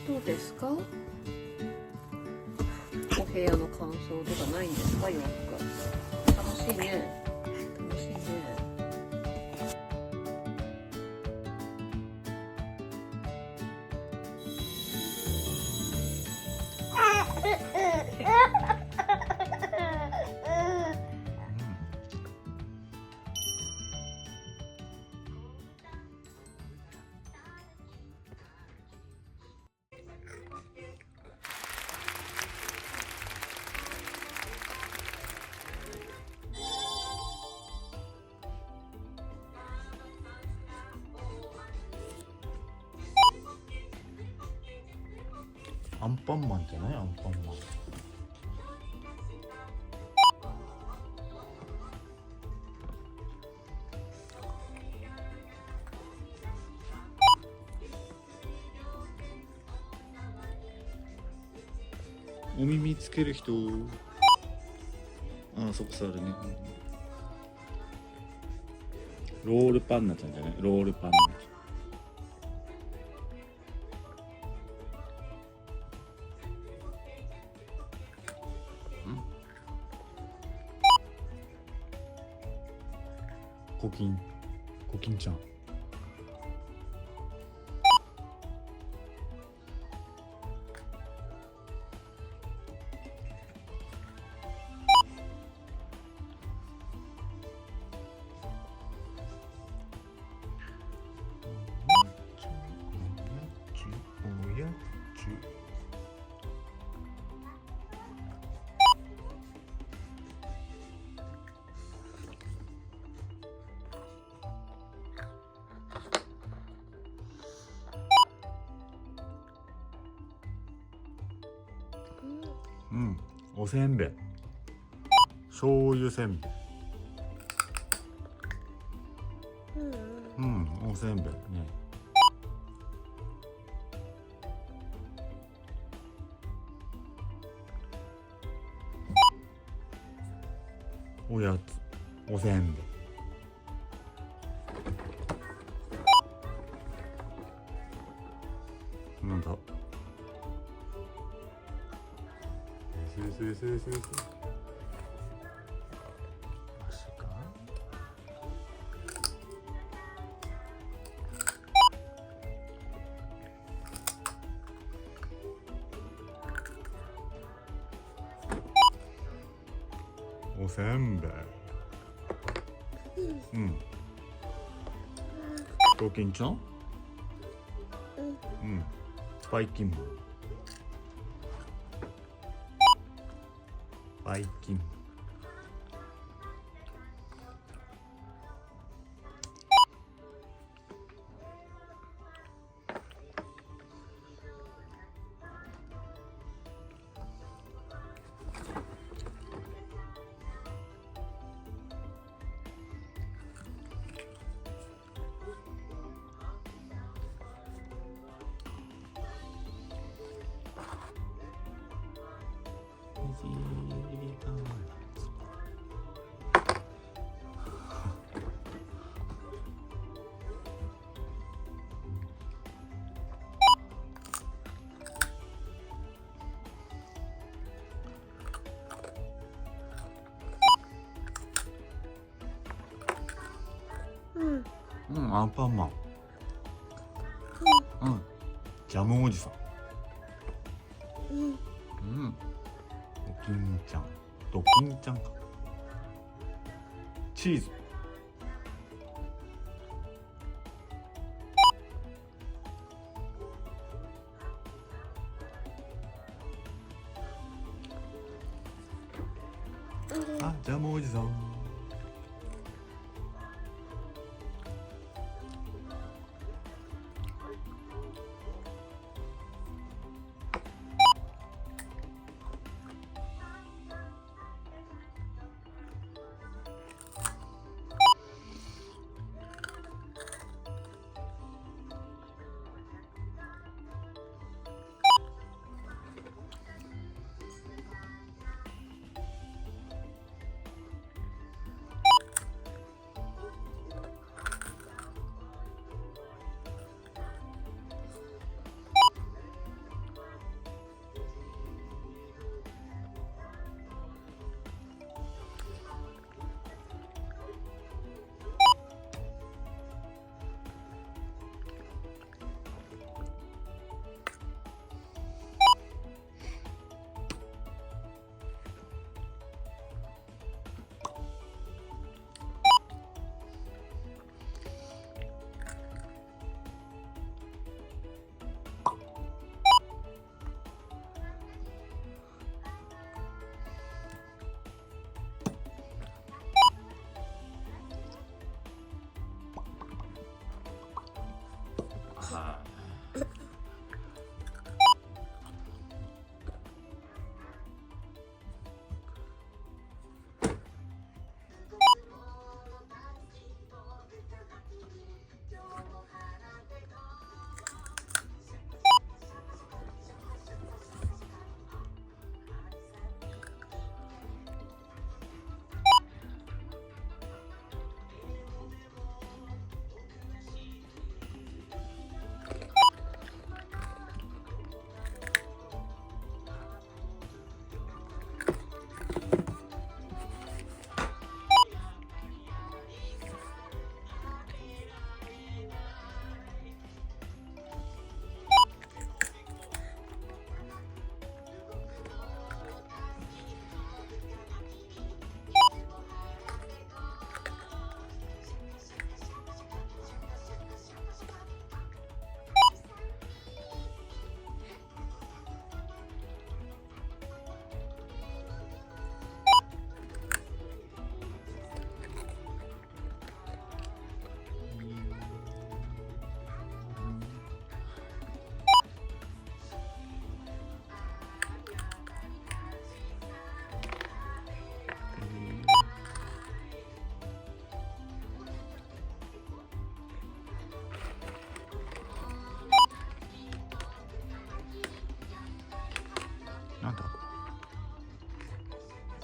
どうですか？お部屋の感想とかないんですか？洋服楽しいね。楽しいね。アンパンマンじゃない？アンパンマン。お耳つける人。ああ、そこ座るね。ロールパンナちゃんじゃない？ロールパンナちゃん。コキンちゃん。おやつ。うん、おせんべい。醤油せんべい。うん、おせんべいね。おやつ、おせんべい。なんだ。マジか。おせんべい。うん。コキンちゃん。うん。バイキンマン。バイキン。うん、アンパンマン。うん、ジャムおじさん。うん、ドキンちゃん。ドキンちゃんか。チーズ。あ、ジャムおじさん。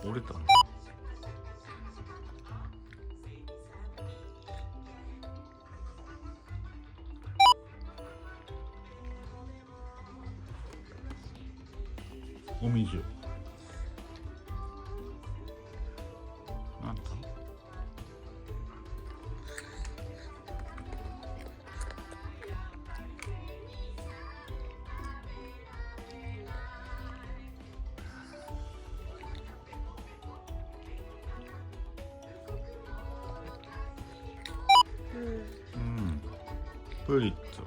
折れたね。お水なんだ。プリッツ。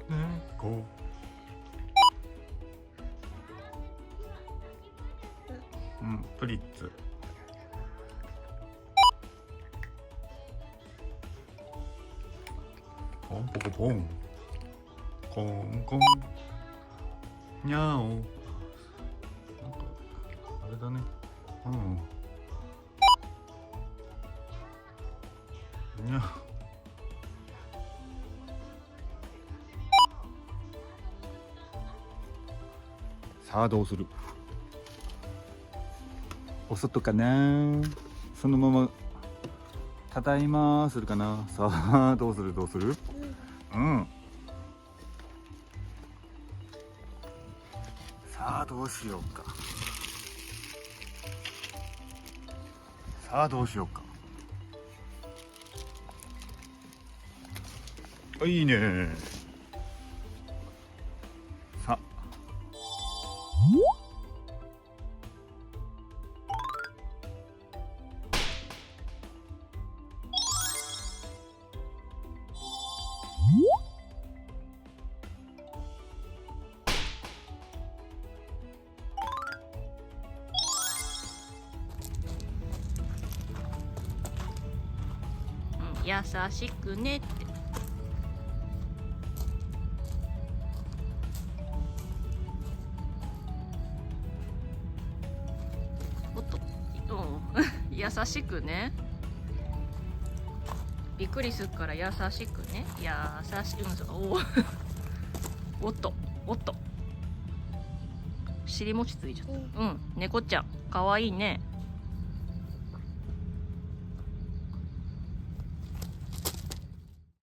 猫。プリッツ。ポンポコポン。コンコン。にゃお。なんかあれだね。にゃ。さあどうする。お外かな。そのままただいまするかな。さあどうするどうする。さあどうしようか。さあどうしようか。いいね。さあ優しくねって。おっと、優しくね。びっくりするから優しくね。優しく、おっと、おっと。尻餅ついちゃった。猫ちゃん、かわいいね。